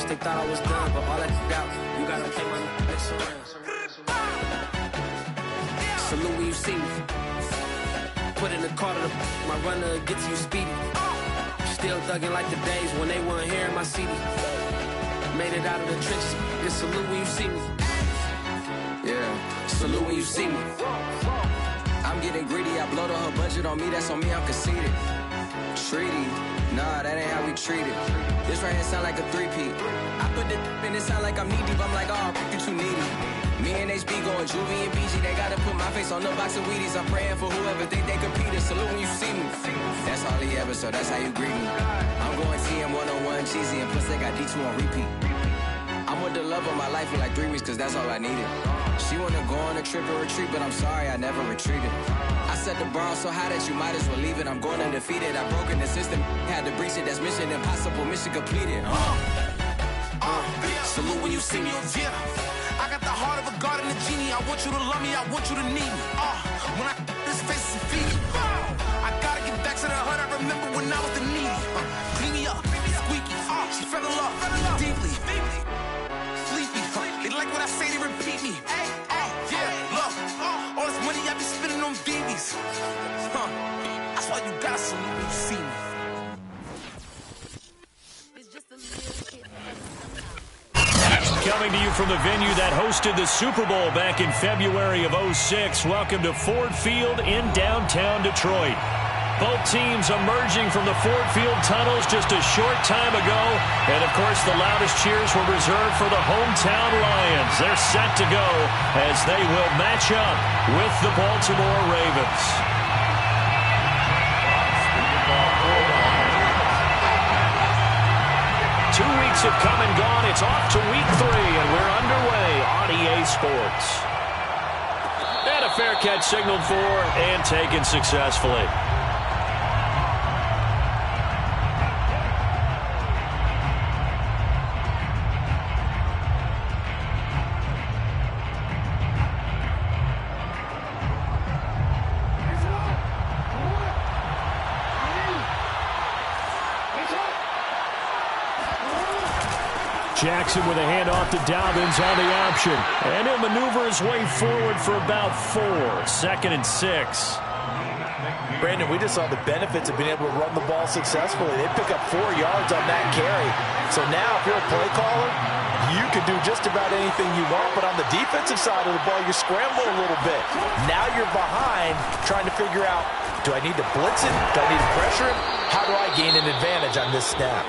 they thought I was done, but all that out, you gotta pay my next around. Salute when you see me. Put in the car to my runner, get to you speedy. Still thugging like the days when they weren't hearing my CD. Made it out of the trenches, just salute when you see me. Yeah, salute when you see me. I'm getting greedy, I blow the whole budget on me, that's on me, I'm conceited. Treaty, nah, that ain't how we treat it. This right here sound like a three-peat. I put the in it sound like I'm knee-deep, I'm like, oh, you too needy. Me and HB going Juvie and BG, they gotta put my face on the box of Wheaties. I'm praying for whoever think they competed, salute when you see me. That's all he ever, so that's how you greet me. I'm going TM 101 cheesy, and plus they got D2 on repeat. I'm with the love of my life for like 3 weeks, cause that's all I needed. She wanna go on a trip or retreat, but I'm sorry, I never retreated. I set the bar so high that you might as well leave it. I'm going undefeated, I've broken the system, had to breach it, that's mission impossible, mission completed. Salute when you see me, yeah. I got the heart of a god and a genie. I want you to love me, I want you to need me. When I this face and feed it, I gotta get back to the hood. I remember when I was the needy. Clean me up, squeaky. She fell in love deeply. Sleepy. They like what I say, they repeat me. Yeah, look, all this money I be spending on BBs. That's why you gotta salute when you see me. Coming to you from the venue that hosted the Super Bowl back in February of '06. Welcome to Ford Field in downtown Detroit. Both teams emerging from the Ford Field tunnels just a short time ago. And, of course, the loudest cheers were reserved for the hometown Lions. They're set to go as they will match up with the Baltimore Ravens. 2 weeks have come and gone. It's off to week 3, and we're underway on EA Sports. And a fair catch signaled for and taken successfully. Jackson with a handoff to Dobbins on the option. And he'll maneuver his way forward for about 4. 2nd and 6. Brandon, we just saw the benefits of being able to run the ball successfully. They pick up 4 yards on that carry. So now if you're a play caller, you can do just about anything you want. But on the defensive side of the ball, you're scrambling a little bit. Now you're behind trying to figure out, do I need to blitz it? Do I need to pressure him? How do I gain an advantage on this snap?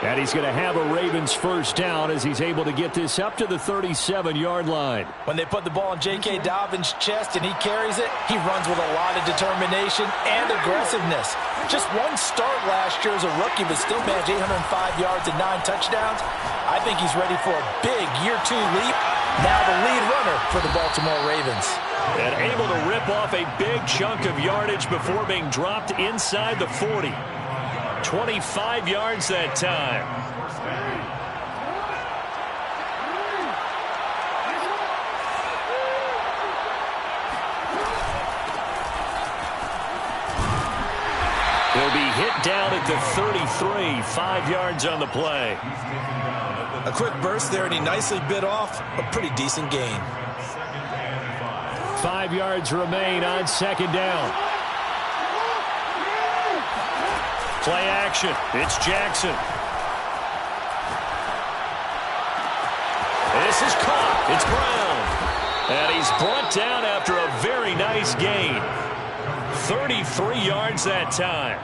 And he's going to have a Ravens first down as he's able to get this up to the 37-yard line. When they put the ball in J.K. Dobbins' chest and he carries it, he runs with a lot of determination and aggressiveness. Just one start last year as a rookie, but still managed 805 yards and 9 touchdowns. I think he's ready for a big year 2 leap. Now the lead runner for the Baltimore Ravens. And able to rip off a big chunk of yardage before being dropped inside the 40. 25 yards that time. He'll be hit down at the 33, 5 yards on the play. A quick burst there, and he nicely bit off a pretty decent gain. 5 yards remain on 2nd down. Play action. It's Jackson. This is caught. It's Brown. And he's brought down after a very nice gain. 33 yards that time.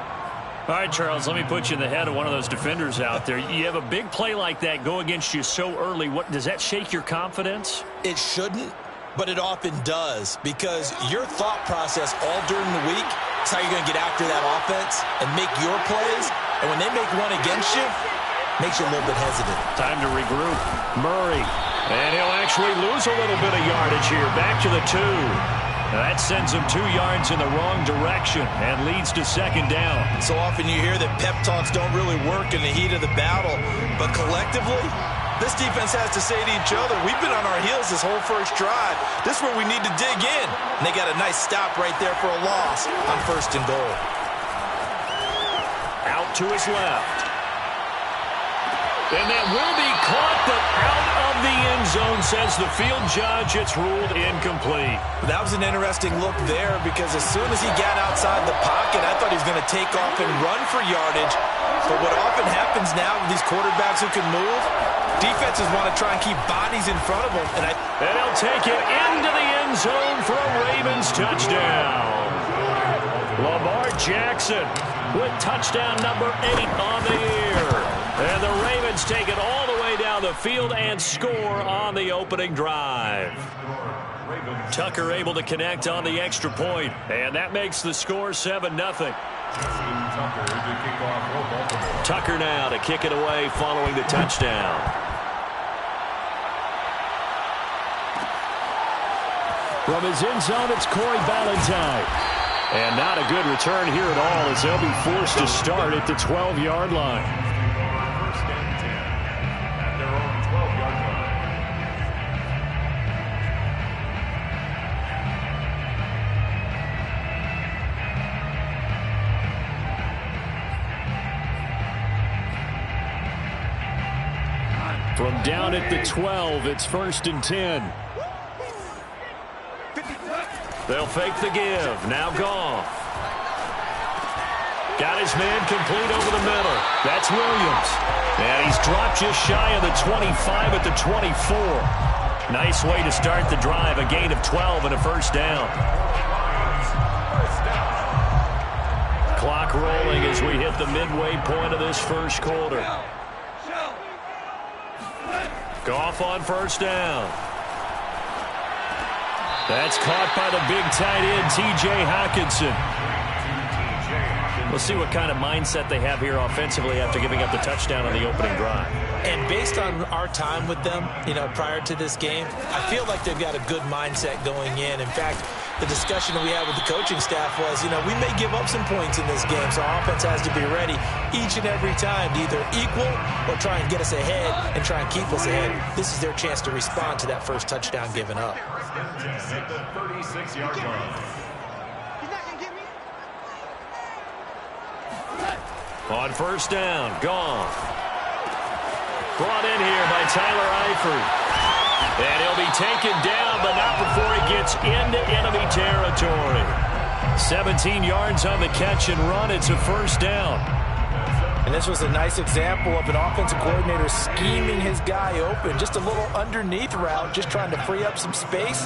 All right, Charles, let me put you in the head of one of those defenders out there. You have a big play like that go against you so early. What does that shake your confidence? It shouldn't, but it often does, because your thought process all during the week is how you're going to get after that offense and make your plays. And when they make one against you, it makes you a little bit hesitant. Time to regroup. Murray. And he'll actually lose a little bit of yardage here. Back to the 2. That sends him 2 yards in the wrong direction and leads to 2nd down. So often you hear that pep talks don't really work in the heat of the battle. But collectively, this defense has to say to each other, we've been on our heels this whole first drive. This is where we need to dig in. And they got a nice stop right there for a loss on 1st and goal. Out to his left. And that will be caught. says the field judge, it's ruled incomplete. That was an interesting look there because as soon as he got outside the pocket, I thought he was going to take off and run for yardage. But what often happens now with these quarterbacks who can move, defenses want to try and keep bodies in front of them. And he'll take it into the end zone for a Ravens touchdown. Lamar Jackson with touchdown number 8 on the year. And the Ravens take it all the way down the field and score on the opening drive. Tucker able to connect on the extra point, and that makes the score 7-0. Tucker now to kick it away following the touchdown. From his end zone, it's Corey Ballantyne. And not a good return here at all as they'll be forced to start at the 12-yard line. From down at the 12, it's 1st and 10. They'll fake the give. Now Goff. Got his man complete over the middle. That's Williams. And he's dropped just shy of the 25 at the 24. Nice way to start the drive. A gain of 12 and a first down. Clock rolling as we hit the midway point of this first quarter. Goff on first down. That's caught by the big tight end, T.J. Hockenson. We'll see what kind of mindset they have here offensively after giving up the touchdown on the opening drive. And based on our time with them, prior to this game, I feel like they've got a good mindset going in. In fact, the discussion that we had with the coaching staff was, we may give up some points in this game, so our offense has to be ready each and every time to either equal or try and get us ahead and try and keep us ahead. This is their chance to respond to that first touchdown given up. On first down, Goff. Brought in here by Tyler Eifert. And he'll be taken down, but not before he gets into enemy territory. 17 yards on the catch and run. It's a first down. And this was a nice example of an offensive coordinator scheming his guy open. Just a little underneath route, just trying to free up some space,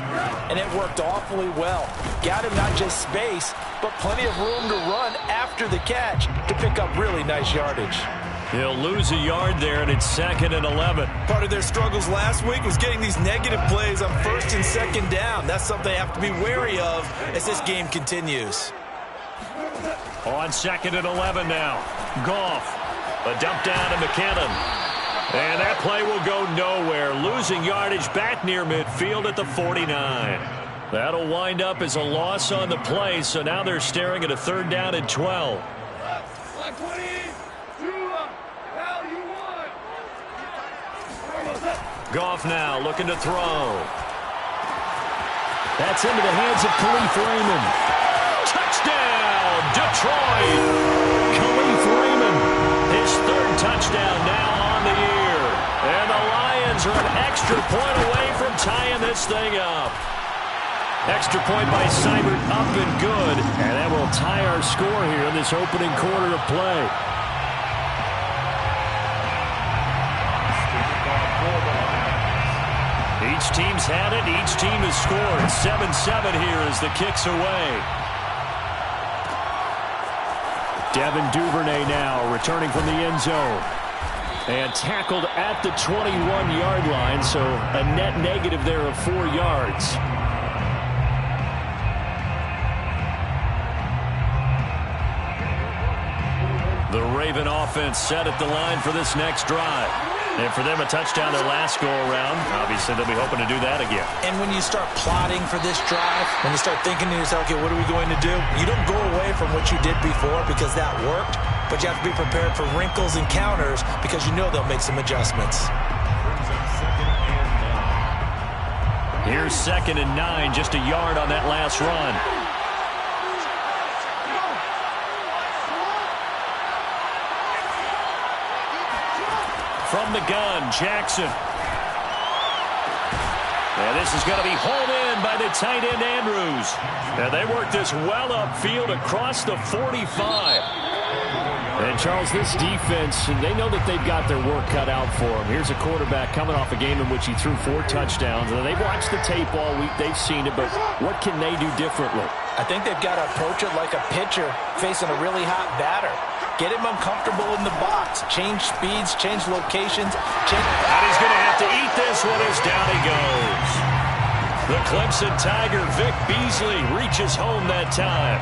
and it worked awfully well. Got him not just space, but plenty of room to run after the catch to pick up really nice yardage. He'll lose a yard there, and it's 2nd and 11. Part of their struggles last week was getting these negative plays on 1st and 2nd down. That's something they have to be wary of as this game continues. On 2nd and 11 now. Goff. A dump down to McKinnon. And that play will go nowhere. Losing yardage back near midfield at the 49. That'll wind up as a loss on the play, so now they're staring at a 3rd down and 12. Goff now looking to throw. That's into the hands of Khalif Raymond. Touchdown, Detroit. Khalif Raymond, his 3rd touchdown now on the year. And the Lions are an extra point away from tying this thing up. Extra point by Seibert up and good. And that will tie our score here in this opening quarter of play. Each team's had it. Each team has scored. 7-7 here as the kick's away. Devin Duvernay now returning from the end zone. And tackled at the 21-yard line, so a net negative there of 4 yards. The Raven offense set at the line for this next drive. And for them, a touchdown their last go-around. Obviously, they'll be hoping to do that again. And when you start plotting for this drive, when you start thinking to yourself, okay, what are we going to do? You don't go away from what you did before because that worked, but you have to be prepared for wrinkles and counters because you know they'll make some adjustments. Here's 2nd and 9, just a yard on that last run. From the gun, Jackson. And this is going to be hauled in by the tight end, Andrews. And they work this well upfield across the 45. And, Charles, this defense, they know that they've got their work cut out for them. Here's a quarterback coming off a game in which he threw 4 touchdowns. And they've watched the tape all week. They've seen it, but what can they do differently? I think they've got to approach it like a pitcher facing a really hot batter. Get him uncomfortable in the box. Change speeds, change locations. And he's going to have to eat this one as down he goes. The Clemson Tiger, Vic Beasley, reaches home that time.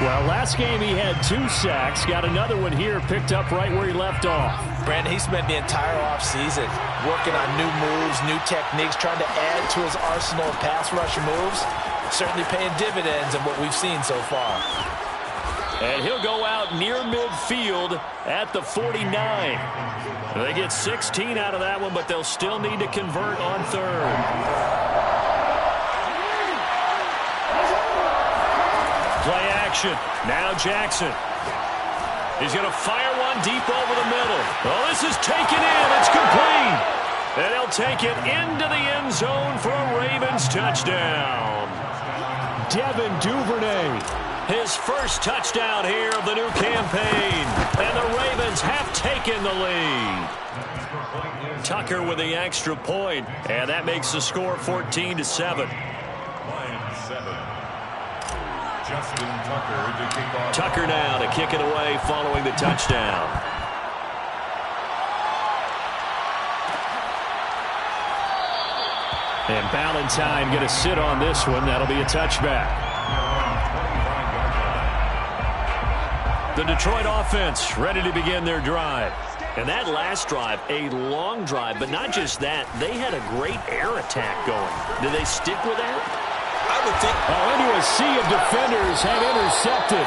Well, last game he had 2 sacks. Got another one here, picked up right where he left off. Brandon, he spent the entire offseason working on new moves, new techniques, trying to add to his arsenal of pass rush moves. Certainly paying dividends in what we've seen so far. And he'll go out near midfield at the 49. They get 16 out of that one, but they'll still need to convert on third. Play action. Now Jackson. He's going to fire one deep over the middle. Oh, this is taken in. It's complete. And he'll take it into the end zone for a Ravens touchdown. Devin Duvernay. His first touchdown here of the new campaign. And the Ravens have taken the lead. Tucker with the extra point. And that makes the score 14-7. Justin Tucker to kick off. Tucker now to kick it away following the touchdown. And Ballantyne going to sit on this one. That'll be a touchback. The Detroit offense ready to begin their drive. And that last drive, a long drive, but not just that. They had a great air attack going. Did they stick with that? I would think. Into a sea of defenders have intercepted.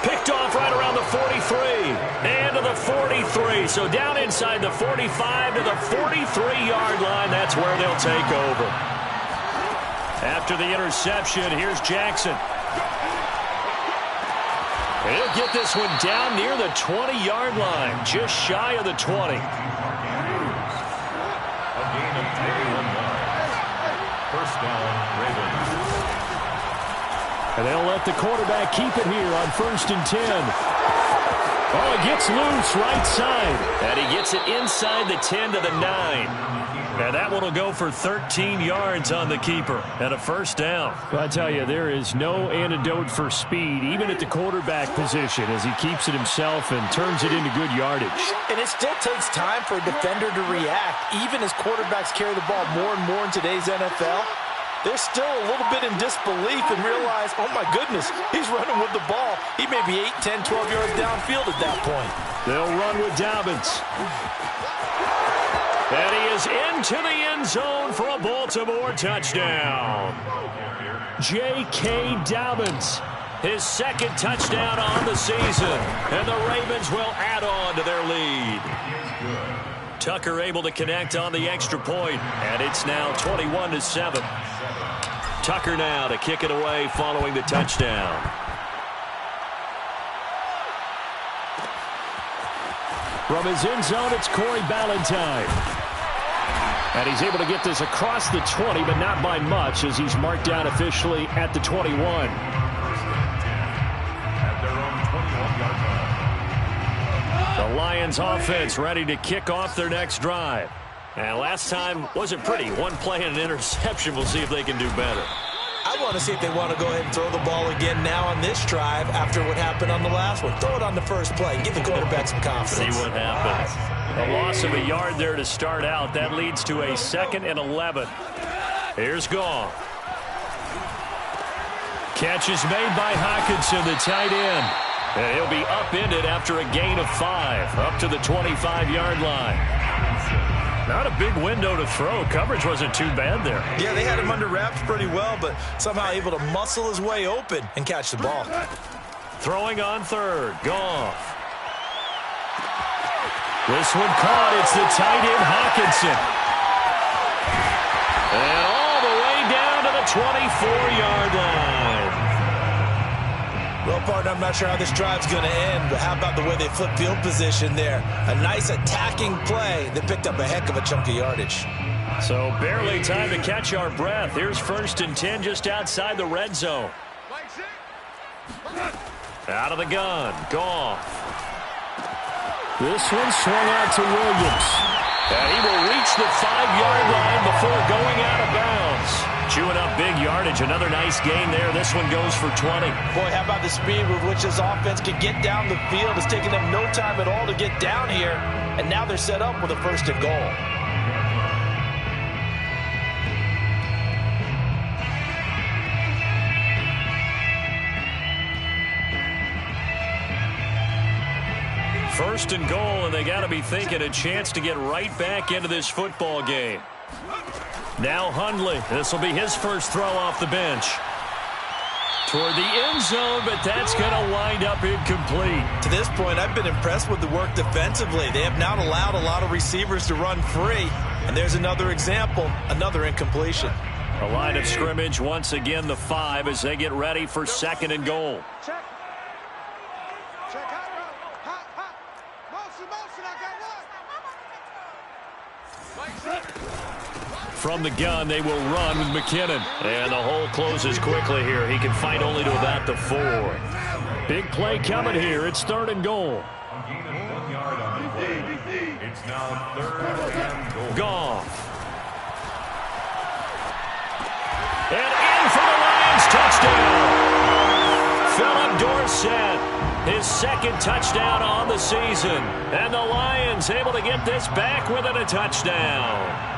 Picked off right around the 43. And to the 43. So down inside the 45 to the 43-yard line. That's where they'll take over. After the interception, here's Jackson. He'll get this one down near the 20-yard line. Just shy of the 20. A gain of 21 yards. First down, Ravens. And they'll let the quarterback keep it here on 1st and 10. Oh, it gets loose right side. And he gets it inside the 10 to the 9. And that one will go for 13 yards on the keeper and a first down. Well, I tell you, there is no antidote for speed, even at the quarterback position, as he keeps it himself and turns it into good yardage. And it still takes time for a defender to react. Even as quarterbacks carry the ball more and more in today's NFL, they're still a little bit in disbelief and realize, oh my goodness, he's running with the ball. He may be 8, 10, 12 yards downfield at that point. They'll run with Dobbins. And he is into the end zone for a Baltimore touchdown. J.K. Dobbins, his second touchdown on the season. And the Ravens will add on to their lead. Tucker able to connect on the extra point. And it's now 21-7. Tucker now to kick it away following the touchdown. From his end zone, it's Corey Ballantyne. And he's able to get this across the 20, but not by much, as he's marked down officially at the 21. At their own 21-yard line. The Lions offense ready to kick off their next drive. And last time wasn't pretty. One play and an interception. We'll see if they can do better. I want to see if they want to go ahead and throw the ball again now on this drive after what happened on the last one. Throw it on the first play. Give the quarterback some confidence. See what happens. A loss of a yard there to start out. That leads to a 2nd and 11. Here's Goff. Catch is made by Hockenson, the tight end. And he'll be upended after a gain of 5, up to the 25-yard line. Not a big window to throw. Coverage wasn't too bad there. Yeah, they had him under wraps pretty well, but somehow able to muscle his way open and catch the ball. Throwing on third. Goff. This one caught. It's the tight end, Hockenson. And all the way down to the 24-yard line. Well, partner, I'm not sure how this drive's going to end, but how about the way they flip field position there? A nice attacking play that picked up a heck of a chunk of yardage. So barely time to catch our breath. Here's 1st and 10 just outside the red zone. Out of the gun. Goff. This one swung out to Williams. And he will reach the 5-yard line before going out of bounds. Chewing up big yardage. Another nice gain there. This one goes for 20. Boy, how about the speed with which this offense can get down the field? It's taking them no time at all to get down here. And now they're set up with a 1st and goal. First and goal, and they got to be thinking a chance to get right back into this football game. Now Hundley. This will be his first throw off the bench. Toward the end zone, but that's going to wind up incomplete. To this point, I've been impressed with the work defensively. They have not allowed a lot of receivers to run free. And there's another example, another incompletion. A line of scrimmage, once again, the 5 as they get ready for 2nd and goal. From the gun, they will run with McKinnon. And the hole closes quickly here. He can fight only to about the 4. Big play coming here. It's 3rd and goal. A gain of 1 yard on the play. It's now 3rd and goal. Goff. And in for the Lions touchdown. Philip Dorsett, his 2nd touchdown on the season. And the Lions able to get this back within a touchdown.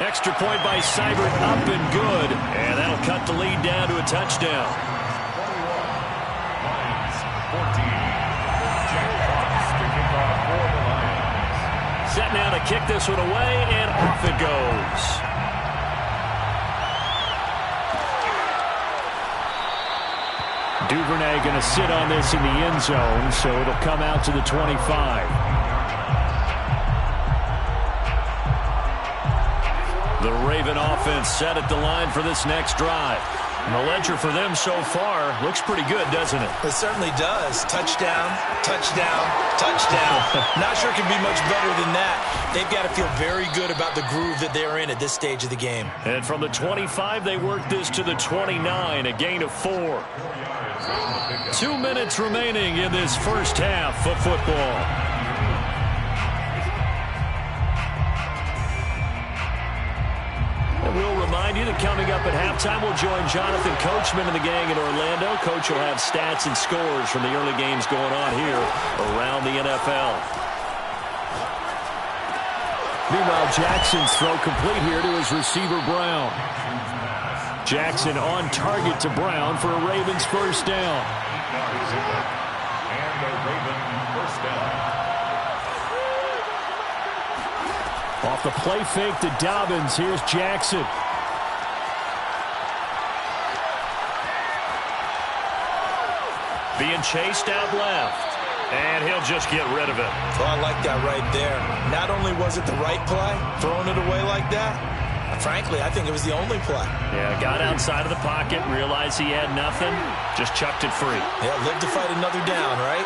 Extra point by Seibert, up and good. And that'll cut the lead down to a touchdown. 21, Lions 14. Jack Fox to kick off for the Lions. Set now to kick this one away, and off it goes. Duvernay going to sit on this in the end zone, so it'll come out to the 25. The Raven offense set at the line for this next drive. And the ledger for them so far looks pretty good, doesn't it? It certainly does. Touchdown, touchdown, touchdown. Not sure it can be much better than that. They've got to feel very good about the groove that they're in at this stage of the game. And from the 25, they work this to the 29, a gain of 4. 2 minutes remaining in this first half of football. We'll remind you that coming up at halftime, we'll join Jonathan Coachman and the gang in Orlando. Coach will have stats and scores from the early games going on here around the NFL. Meanwhile, Jackson's throw complete here to his receiver, Brown. Jackson on target to Brown for a Ravens first down. And a Raven first down. Off the play fake to Dobbins. Here's Jackson. Being chased out left. And he'll just get rid of it. Oh, I like that right there. Not only was it the right play, throwing it away like that, frankly, I think it was the only play. Yeah, got outside of the pocket, realized he had nothing, just chucked it free. Yeah, live to fight another down, right?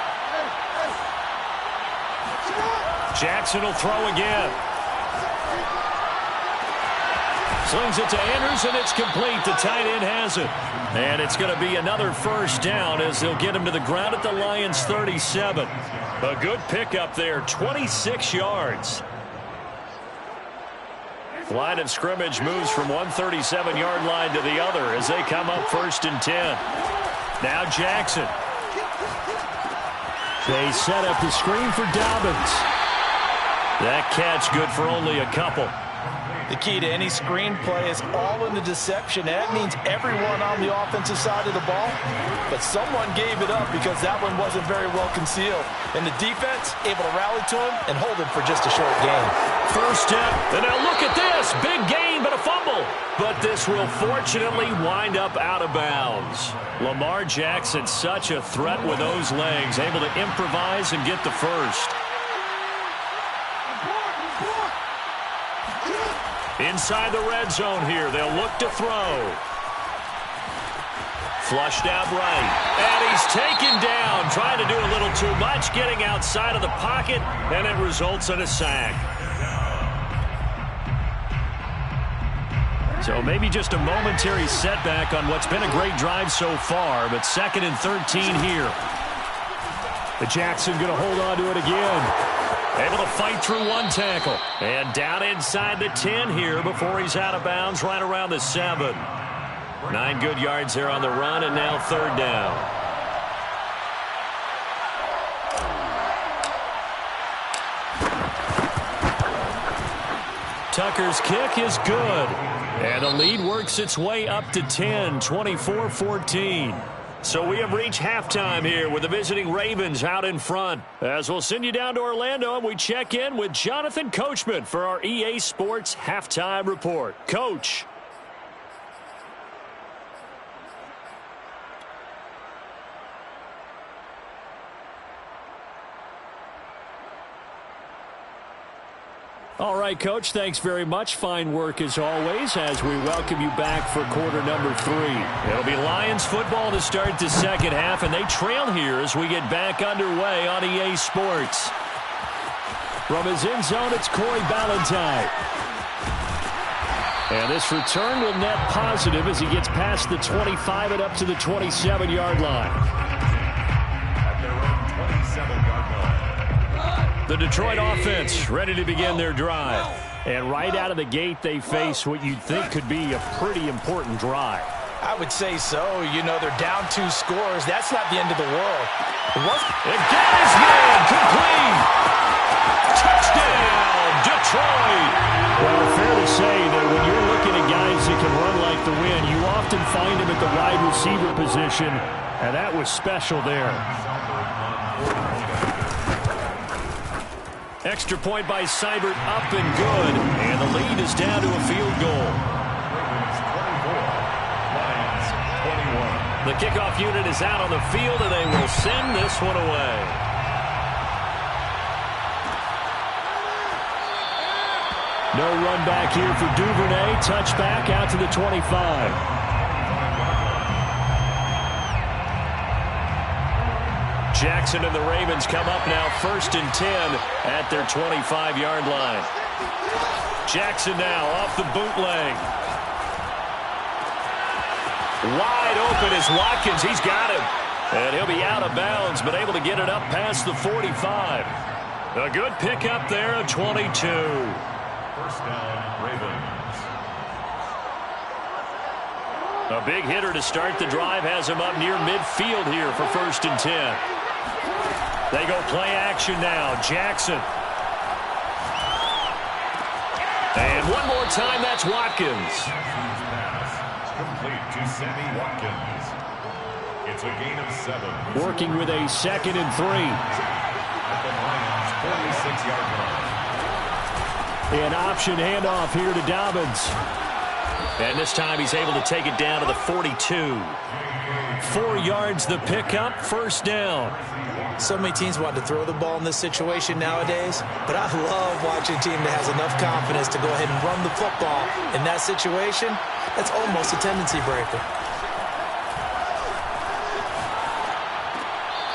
Jackson will throw again. Slings it to Andrews, and it's complete. The tight end has it. And it's going to be another first down as they'll get him to the ground at the Lions' 37. A good pickup there, 26 yards. Line of scrimmage moves from one 37-yard line to the other as they come up 1st and 10. Now Jackson. They set up the screen for Dobbins. That catch good for only a couple. The key to any screen play is all in the deception. That means everyone on the offensive side of the ball. But someone gave it up because that one wasn't very well concealed. And the defense able to rally to him and hold him for just a short gain. First step, and now look at this. Big gain, but a fumble. But this will fortunately wind up out of bounds. Lamar Jackson, such a threat with those legs, able to improvise and get the first. Inside the red zone here, they'll look to throw. Flushed out right. And he's taken down, trying to do a little too much, getting outside of the pocket, and it results in a sack. So maybe just a momentary setback on what's been a great drive so far, but 2nd and 13 here. The Jackson going to hold on to it again. Able to fight through one tackle. And down inside the 10 here before he's out of bounds right around the 7. 9 good yards there on the run, and now 3rd down. Tucker's kick is good. And the lead works its way up to 10, 24-14. So we have reached halftime here with the visiting Ravens out in front. As we'll send you down to Orlando, and we check in with Jonathan Coachman for our EA Sports Halftime Report. Coach. All right, Coach, thanks very much. Fine work as always as we welcome you back for quarter number 3. It'll be Lions football to start the second half, and they trail here as we get back underway on EA Sports. From his end zone, it's Corey Ballantyne. And this return will net positive as he gets past the 25 and up to the 27-yard line. At their own 27-yard line. The Detroit offense ready to begin their drive. And right out of the gate, they face what you'd think could be a pretty important drive. I would say so. You know, they're down 2 scores. That's not the end of the world. It got his man complete. Touchdown, Detroit. Well, fair to say that when you're looking at guys that can run like the wind, you often find them at the wide receiver position, and that was special there. Extra point by Seibert, up and good. And the lead is down to a field goal. Ravens 24, Lions 21. The kickoff unit is out on the field, and they will send this one away. No run back here for Duvernay. Touchback out to the 25. Jackson and the Ravens come up now 1st and 10 at their 25-yard line. Jackson now off the bootleg. Wide open is Watkins. He's got him. And he'll be out of bounds, but able to get it up past the 45. A good pickup there of 22. 1st down, Ravens. A big hitter to start the drive has him up near midfield here for 1st and 10. They go play action now. Jackson. And one more time, that's Watkins. Pass complete to Sammy Watkins. It's a gain of 7. Working with a 2nd and 3. At the Lions' 46-yard line. An option handoff here to Dobbins. And this time he's able to take it down to the 42. 4 yards the pickup, 1st down. So many teams want to throw the ball in this situation nowadays, but I love watching a team that has enough confidence to go ahead and run the football. In that situation, that's almost a tendency breaker.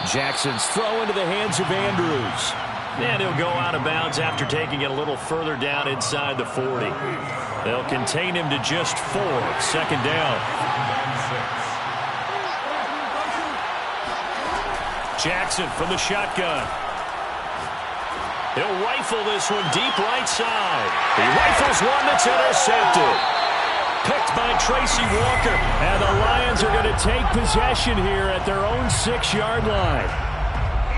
Jackson's throw into the hands of Andrews. And he'll go out of bounds after taking it a little further down inside the 40. They'll contain him to just 4. 2nd down. Jackson from the shotgun. He'll rifle this one deep right side. He rifles one that's intercepted. Picked by Tracy Walker. And the Lions are going to take possession here at their own 6-yard line.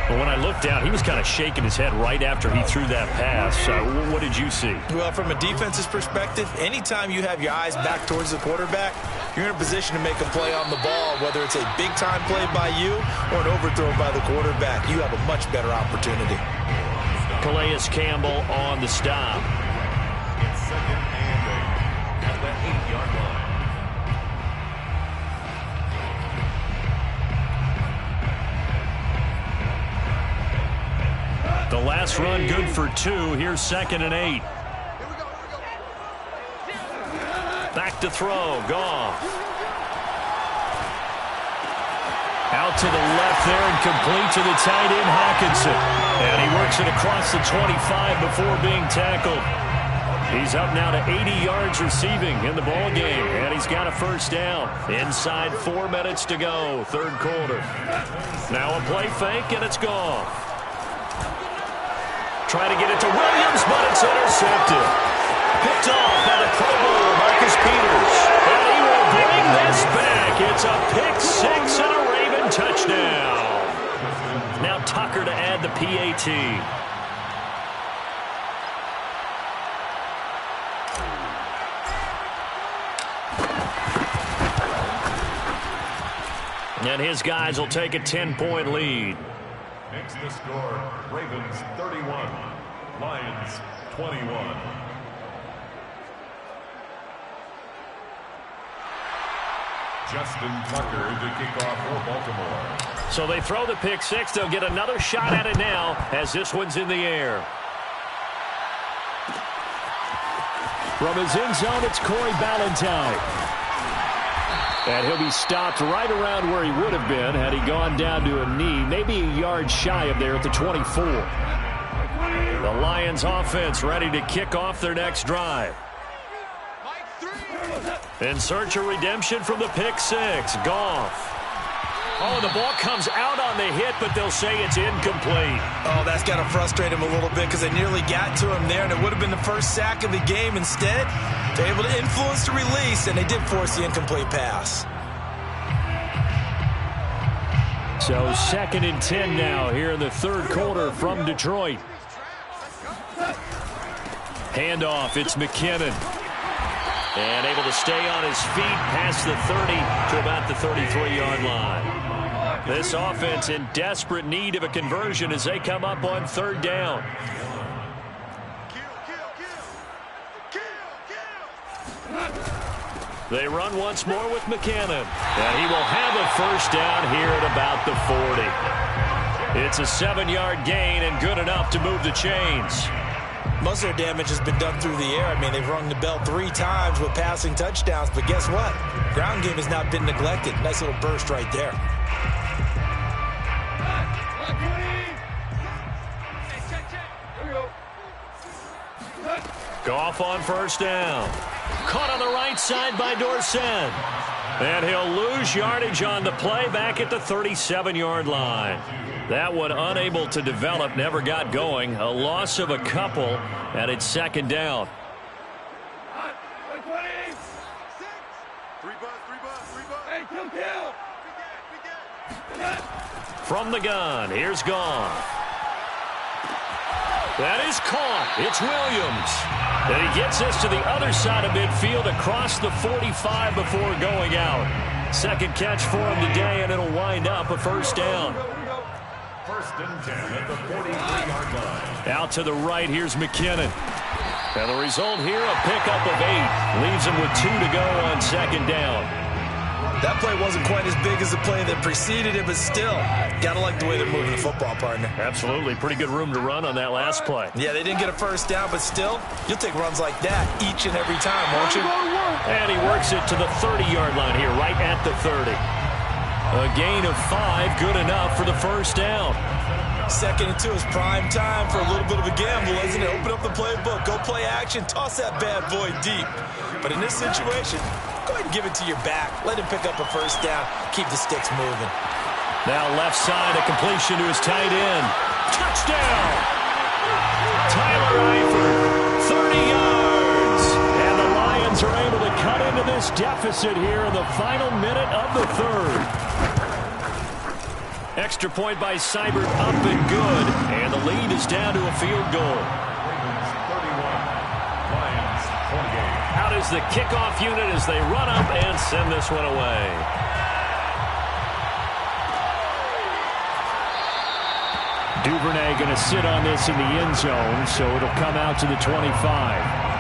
But when I looked down, he was kind of shaking his head right after he threw that pass. What did you see? Well, from a defense's perspective, anytime you have your eyes back towards the quarterback, you're in a position to make a play on the ball, whether it's a big-time play by you or an overthrow by the quarterback. You have a much better opportunity. Calais Campbell on the stop. It's 2nd and 8 at the 8-yard line. The last run good for 2. Here's 2nd and 8. Back to throw. Goff. Out to the left there and complete to the tight end, Hockenson. And he works it across the 25 before being tackled. He's up now to 80 yards receiving in the ball game, and he's got a first down. Inside 4 minutes to go, third quarter. Now a play fake, and it's gone. Trying to get it to Williams, but it's intercepted. Picked off by the Pro Bowl, Marcus Peters. And he will bring this back. It's a pick six and a Raven touchdown. Now Tucker to add the PAT. And his guys will take a 10-point lead. Makes the score Ravens 31, Lions 21. Justin Tucker to kick off for Baltimore. So they throw the pick six. They'll get another shot at it now as this one's in the air. From his end zone, it's Corey Ballantyne. And he'll be stopped right around where he would have been had he gone down to a knee, maybe a yard shy of there at the 24. The Lions offense ready to kick off their next drive. In search of redemption from the pick six. Goff. Oh, the ball comes out on the hit, but they'll say it's incomplete. Oh, that's got to frustrate him a little bit because they nearly got to him there, and it would have been the first sack of the game. Instead, they're able to influence the release, and they did force the incomplete pass. So 2nd and 10 now here in the third quarter from Detroit. Handoff, it's McKinnon. And able to stay on his feet past the 30 to about the 33-yard line. This offense in desperate need of a conversion as they come up on third down. They run once more with McKinnon. And he will have a first down here at about the 40. It's a 7-yard gain and good enough to move the chains. Most of their damage has been done through the air. I mean, they've rung the bell 3 times with passing touchdowns, but guess what? Ground game has not been neglected. Nice little burst right there. Goff on first down. Caught on the right side by Dorsett. And he'll lose yardage on the play back at the 37-yard line. That one unable to develop, never got going. A loss of a couple, and it's second down. From the gun, here's Goff. That is caught. It's Williams. And he gets this to the other side of midfield across the 45 before going out. Second catch for him today, and it'll wind up a first down. First and 10 at the 43-yard line. Out to the right, here's McKinnon. And the result here, a pickup of 8. Leaves him with 2 to go on second down. That play wasn't quite as big as the play that preceded it, but still, gotta like the way they're moving the football, partner. Absolutely. Pretty good room to run on that last play. Yeah, they didn't get a first down, but still, you'll take runs like that each and every time, won't you? And he works it to the 30-yard line here, right at the 30. A gain of 5, good enough for the first down. 2nd and 2 is prime time for a little bit of a gamble, isn't it? Open up the playbook, go play action, toss that bad boy deep. But in this situation, go ahead and give it to your back. Let him pick up a first down. Keep the sticks moving. Now left side, a completion to his tight end. Touchdown! Tyler Eifert, 30 yards. And the Lions are able to cut into this deficit here in the final minute of the third. Extra point by Seibert, up and good. And the lead is down to a field goal. Ravens 31, Lions 28. Out is the kickoff unit as they run up and send this one away. Duvernay going to sit on this in the end zone, so it'll come out to the 25.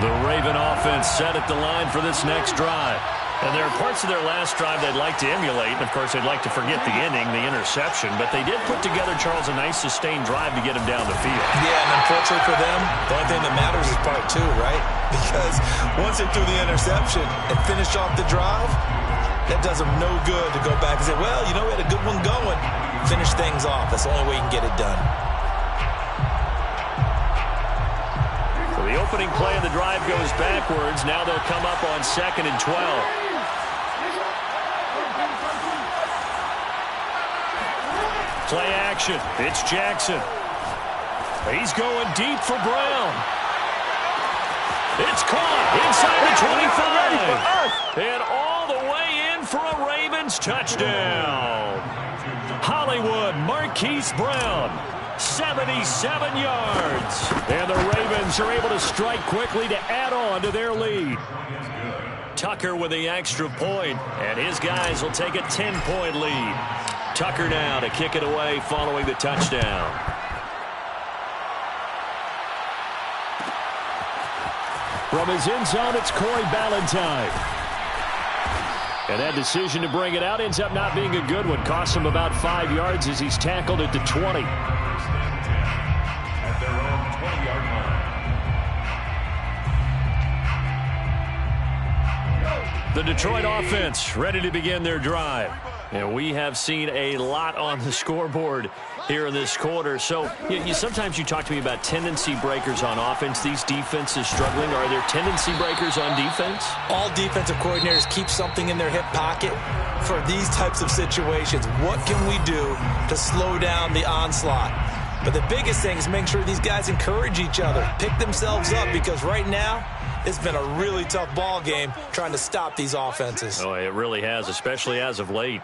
The Raven offense set at the line for this next drive. And there are parts of their last drive they'd like to emulate. And, of course, they'd like to forget the inning, the interception. But they did put together, Charles, a nice sustained drive to get him down the field. Yeah, and unfortunately for them, the only thing that matters is part 2, right? Because once they threw the interception and finished off the drive, that does them no good to go back and say, well, you know, we had a good one going. Finish things off. That's the only way you can get it done. So the opening play of the drive goes backwards. Now they'll come up on 2nd and 12. Play action. It's Jackson. He's going deep for Brown. It's caught inside the 25. And all the way in for a Ravens touchdown. Hollywood Marquise Brown, 77 yards. And the Ravens are able to strike quickly to add on to their lead. Tucker with the extra point, and his guys will take a 10-point lead. Tucker now to kick it away following the touchdown. From his end zone, it's Corey Ballantyne. And that decision to bring it out ends up not being a good one. Costs him about 5 yards as he's tackled at the 20. At their own 20-yard line. The Detroit offense ready to begin their drive. And we have seen a lot on the scoreboard here in this quarter. So sometimes you talk to me about tendency breakers on offense. These defenses struggling. Are there tendency breakers on defense? All defensive coordinators keep something in their hip pocket for these types of situations. What can we do to slow down the onslaught? But the biggest thing is making sure these guys encourage each other, pick themselves up, because right now it's been a really tough ball game trying to stop these offenses. Oh, it really has, especially as of late.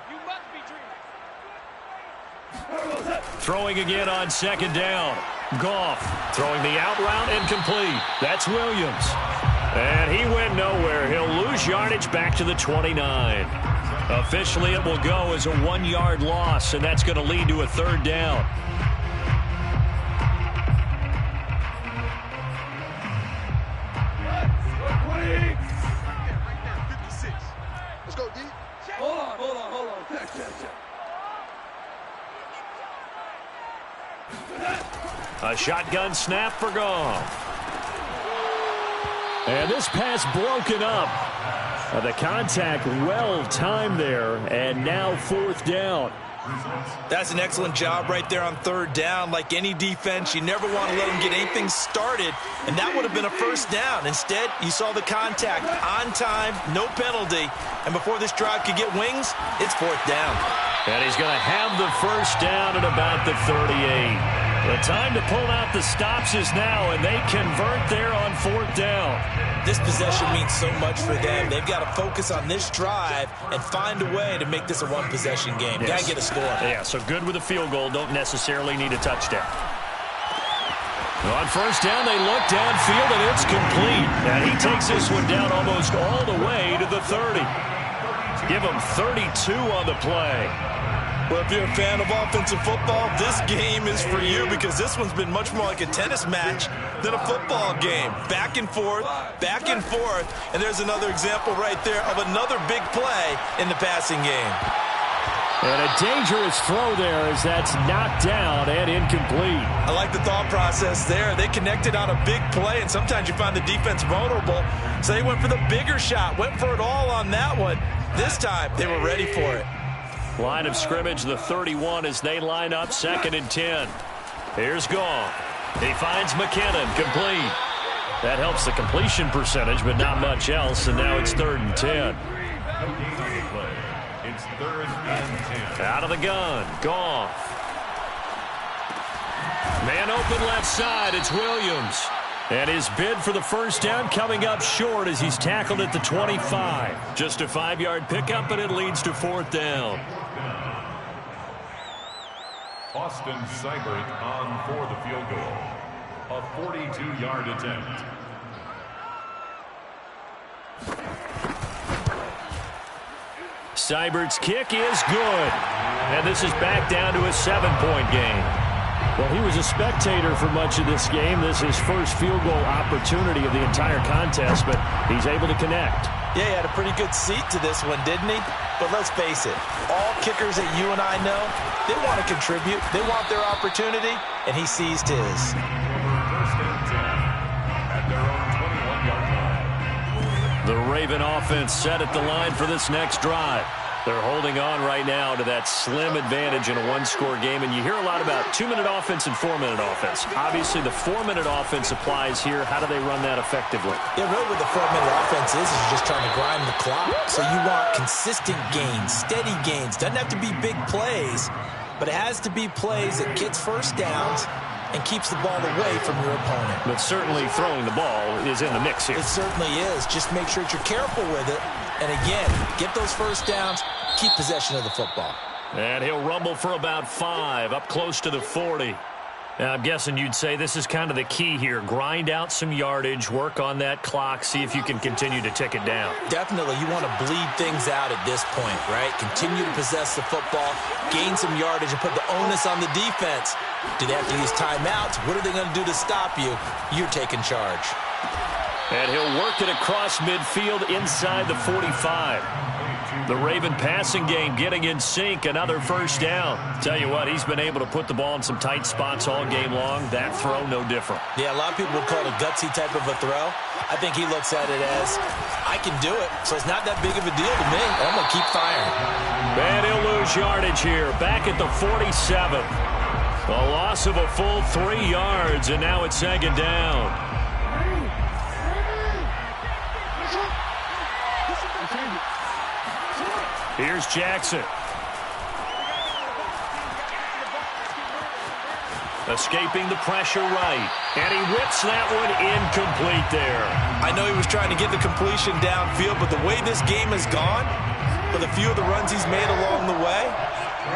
Throwing again on 2nd down. Goff throwing the out route incomplete. That's Williams. And he went nowhere. He'll lose yardage back to the 29. Officially, it will go as a 1-yard loss, and that's going to lead to a 3rd down. Let's go, D. Hold on. Check. A shotgun snap for Goff. And this pass broken up. The contact well timed there, and now 4th down. That's an excellent job right there on 3rd down. Like any defense, you never want to let them get anything started, and that would have been a 1st down. Instead, you saw the contact on time, no penalty, and before this drive could get wings, it's 4th down. And he's going to have the 1st down at about the 38. The time to pull out the stops is now, and they convert there on 4th down. This possession means so much for them. They've got to focus on this drive and find a way to make this a one-possession game. Yes. Got to get a score. Yeah, so good with a field goal. Don't necessarily need a touchdown. On 1st down, they look downfield, and it's complete. And he takes this one down almost all the way to the 30. Give him 32 on the play. Well, if you're a fan of offensive football, this game is for you, because this one's been much more like a tennis match than a football game. Back and forth, and there's another example right there of another big play in the passing game. And a dangerous throw there as that's knocked down and incomplete. I like the thought process there. They connected on a big play, and sometimes you find the defense vulnerable, so they went for the bigger shot, went for it all on that one. This time, they were ready for it. Line of scrimmage, the 31, as they line up 2nd and 10. Here's Goff. He finds McKinnon, complete. That helps the completion percentage, but not much else, and now it's 3rd and 10. It's 3rd and 10. Out of the gun, Goff. Man open left side, it's Williams. And his bid for the 1st down coming up short as he's tackled at the 25. Just a 5-yard pickup, and it leads to 4th down. Austin Seibert on for the field goal. A 42-yard attempt. Seibert's kick is good. And this is back down to a 7-point game. Well, he was a spectator for much of this game. This is his first field goal opportunity of the entire contest, but he's able to connect. Yeah, he had a pretty good seat to this one, didn't he? But let's face it, all kickers that you and I know, they want to contribute. They want their opportunity, and he seized his. First and 10 at their own 21-yard line. The Raven offense set at the line for this next drive. They're holding on right now to that slim advantage in a one-score game, and you hear a lot about 2-minute offense and 4-minute offense. Obviously, the 4-minute offense applies here. How do they run that effectively? Yeah, really what the 4-minute offense is just trying to grind the clock. So you want consistent gains, steady gains. Doesn't have to be big plays, but it has to be plays that gets first downs and keeps the ball away from your opponent. But certainly throwing the ball is in the mix here. It certainly is. Just make sure that you're careful with it. And again, get those first downs, keep possession of the football. And he'll rumble for about 5, up close to the 40. Now, I'm guessing you'd say this is kind of the key here. Grind out some yardage, work on that clock, see if you can continue to tick it down. Definitely. You want to bleed things out at this point, right? Continue to possess the football, gain some yardage, and put the onus on the defense. Do they have to use timeouts? What are they going to do to stop you? You're taking charge. And he'll work it across midfield inside the 45. The Raven passing game getting in sync, another first down. Tell you what, he's been able to put the ball in some tight spots all game long. That throw, no different. Yeah, a lot of people would call it a gutsy type of a throw. I think he looks at it as, I can do it, so it's not that big of a deal to me. I'm going to keep firing. And he'll lose yardage here, back at the 47. A loss of a full 3 yards, and now it's second down. Here's Jackson. Escaping the pressure right. And he whips that one incomplete there. I know he was trying to get the completion downfield, but the way this game has gone, with a few of the runs he's made along the way,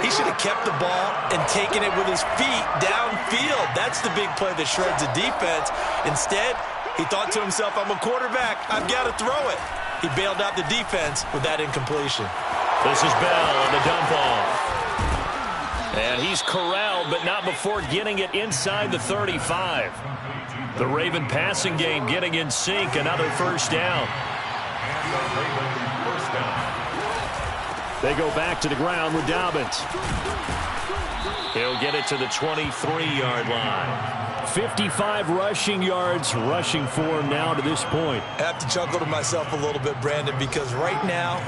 he should have kept the ball and taken it with his feet downfield. That's the big play that shreds the defense. Instead, he thought to himself, I'm a quarterback. I've got to throw it. He bailed out the defense with that incompletion. This is Bell on the dump off. And he's corralled, but not before getting it inside the 35. The Raven passing game getting in sync. Another first down. And the Raven first down. They go back to the ground with Dobbins. He'll get it to the 23-yard line. 55 rushing yards, rushing for him now to this point. I have to chuckle to myself a little bit, Brandon, because right now,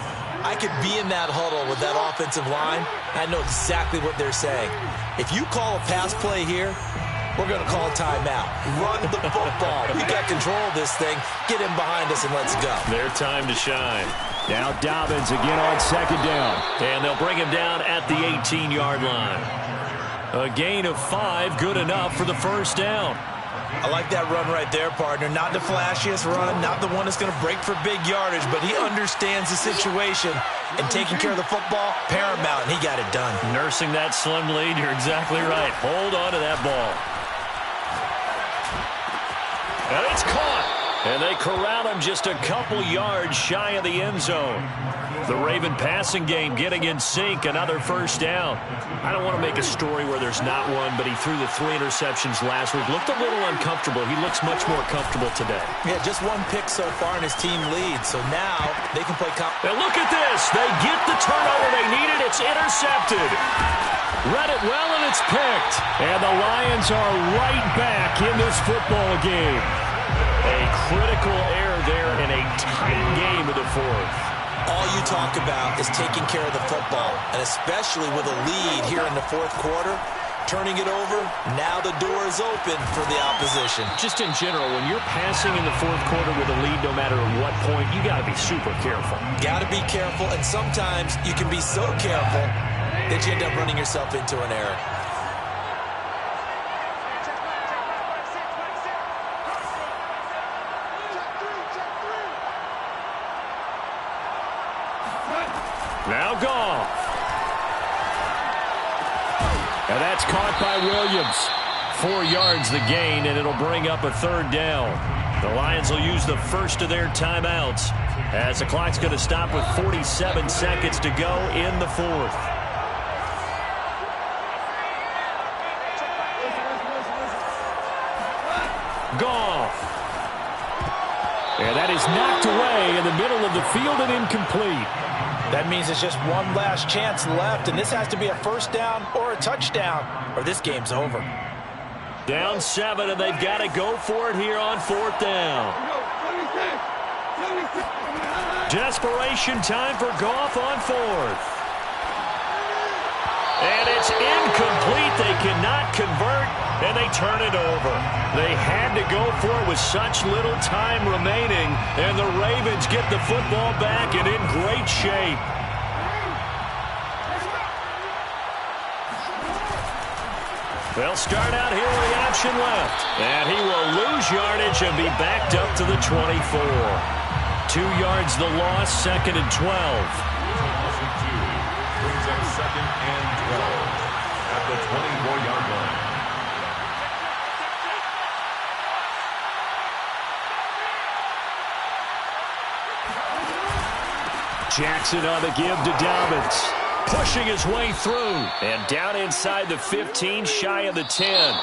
I could be in that huddle with that offensive line. I know exactly what they're saying. If you call a pass play here, we're going to call a timeout. Run the football. We got control of this thing. Get in behind us and let's go. Their time to shine. Now Dobbins again on second down. And they'll bring him down at the 18-yard line. A gain of 5, good enough for the first down. I like that run right there, partner. Not the flashiest run, not the one that's going to break for big yardage, but he understands the situation, and taking care of the football, paramount, and he got it done. Nursing that slim lead, you're exactly right. Hold on to that ball. And it's caught. And they corral him just a couple yards shy of the end zone. The Raven passing game getting in sync, another first down. I don't want to make a story where there's not one, but he threw the 3 interceptions last week. Looked a little uncomfortable. He looks much more comfortable today. Yeah, just 1 pick so far in his team lead, so now they can play. And look at this. They get the turnover they needed. It's intercepted. Read it well, and it's picked. And the Lions are right back in this football game. A critical error there in a tight game of the 4th. All you talk about is taking care of the football, and especially with a lead here in the 4th quarter, turning it over, now the door is open for the opposition. Just in general, when you're passing in the 4th quarter with a lead, no matter at what point, you got to be super careful. Got to be careful, and sometimes you can be so careful that you end up running yourself into an error. Now Goff. And that's caught by Williams. 4 yards the gain, and it'll bring up a 3rd down. The Lions will use the first of their timeouts as the clock's going to stop with 47 seconds to go in the 4th. Goff. And that is knocked away in the middle of the field and incomplete. That means it's just one last chance left, and this has to be a first down or a touchdown, or this game's over. Down 7, and they've got to go for it here on 4th down. Desperation time for Goff on 4th. And it's incomplete. They cannot convert, and they turn it over. They had to go for it with such little time remaining, and the Ravens get the football back and in great shape. They'll start out here with the option left. And he will lose yardage and be backed up to the 24. 2 yards the loss, 2nd and 12. Brings up 2nd and 12 at the 24-yard line. Jackson on the give to Dobbins. Pushing his way through. And down inside the 15, shy of the 10.